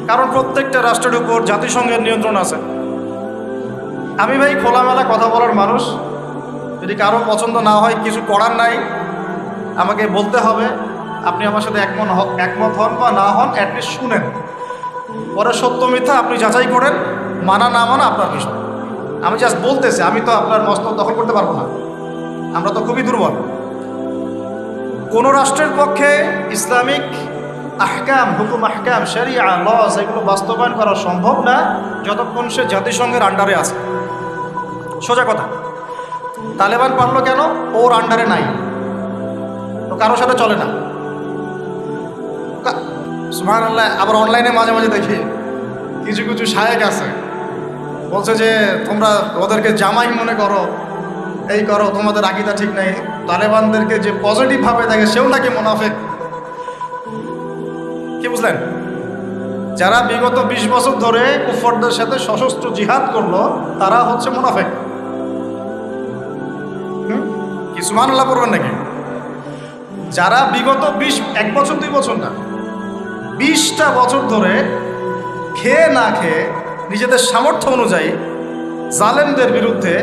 কারণ প্রত্যেকটা রাষ্ট্রের উপর জাতিসংঘের নিয়ন্ত্রণ আছে। আমি ভাই খোলামেলা কথা বলার মানুষ, যদি কারো পছন্দ না হয় কিছু করার নাই, আমাকে বলতে হবে। আপনি আমার সাথে একমত হন বা না হন, অ্যাটলিস্ট শুনেন, পরে সত্য মিথ্যা আপনি যাচাই করেন, মানা না মানা আপনার বিষয়। আমি জাস্ট বলতেছি, আমি তো আপনার মস্তক দখল করতে পারবো না, আমরা তো খুবই দুর্বল। কোনো রাষ্ট্রের পক্ষে ইসলামিক আহকাম, হুকুম আহকাম, শরিয়া, লস এগুলো বাস্তবায়ন করা সম্ভব না যতক্ষণ সে জাতিসংঘের আন্ডারে আছে। সোজা কথা। তালেবান পারলো কেন? ওর আন্ডারে নাই, তো কারোর সাথে চলে না। সুবহানাল্লাহ। আবার অনলাইনে মাঝে মাঝে দেখি কিছু কিছু শায়েক আছে, বলছে যে তোমরা ওদেরকে জামাই মনে করো, এই করো, তোমাদের আকীদা ঠিক নাই। তালেবানদেরকে যে পজিটিভভাবে দেখে সেও নাকি মুনাফিক। কি বুঝলেন? যারা বিগত 20 বছর ধরে কুফরদের সাথে সশস্ত্র জিহাদ করলো, তারা হচ্ছে মুনাফিক। কি সুবহানাল্লাহ পড়বেন নাকি? যারা বিগত 1 বছর 2 বছর না, 20টা বছর ধরে খেয়ে না খেয়ে নিজেদের সামর্থ্য অনুযায়ী জালেমদের বিরুদ্ধে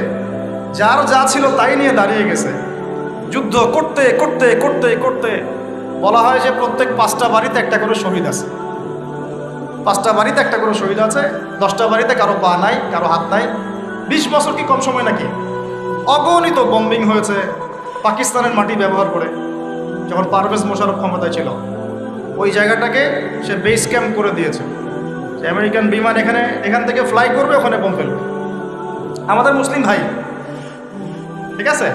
যার যা ছিল তাই নিয়ে দাঁড়িয়ে গেছে, যুদ্ধ করতে করতে করতে করতে বলা হয় যে প্রত্যেক 5টা বাড়িতে একটা করে শহীদ আছে। 5টা বাড়িতে একটা করে শহীদ আছে, 10টা বাড়িতে কারো পা নাই, কারো হাত নাই। 20 বছর কি কম সময় নাকি? অগণিত বম্বিং হয়েছে পাকিস্তানের মাটি ব্যবহার করে। যখন পারভেজ মোশাররফ ক্ষমতায় ছিল, ওই জায়গাটাকে সে বেস ক্যাম্প করে দিয়েছে, যে আমেরিকান বিমান এখান থেকে ফ্লাই করবে, ওখানে বোম ফেলবে। আমাদের মুসলিম ভাই, ঠিক আছে?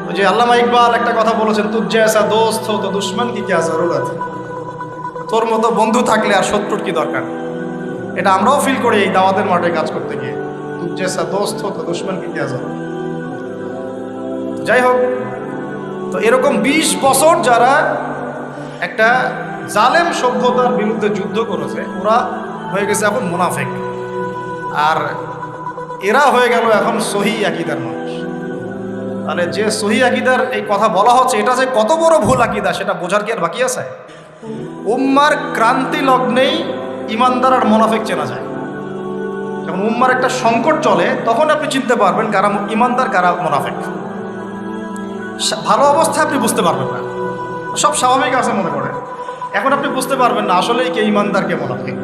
ওই যে আল্লামা ইকবাল একটা কথা বলেছেন, তুজ জৈসা দোস্ত হো তো দুশ্মন কি ক্যা জরুরত। তোর মতো বন্ধু থাকলে আর শত্রুর কি দরকার। এটা আমরাও ফিল করি এই দাওয়াতের মাঠে কাজ করতে গিয়ে, তুজ জৈসা দোস্ত হো তো দুশ্মন কি ক্যা জরুরত। যাই হোক, তো এরকম 20 বছর যারা একটা জালেম সভ্যতার বিরুদ্ধে যুদ্ধ করেছে, ওরা হয়ে গেছে এখন মুনাফিক, আর এরা হয়ে গেল এখন সহি আকীদার মানুষ। তাহলে যে সহি আকীদার এই কথা বলা হচ্ছে, এটা যে কত বড় ভুল আকীদা সেটা বোঝার কি আর বাকি আছে? উম্মার ক্রান্তি লগ্নেই ইমানদার আর মুনাফিক চেনা যায়। যখন উম্মার একটা সংকট চলে, তখন আপনি চিনতে পারবেন কারা ইমানদার কারা মুনাফিক। ভালো অবস্থায় আপনি বুঝতে পারবেন না, সব স্বাভাবিক আছে মনে করেন, এখন আপনি বুঝতে পারবেন না আসলেই কে ইমানদার কে মুনাফিক।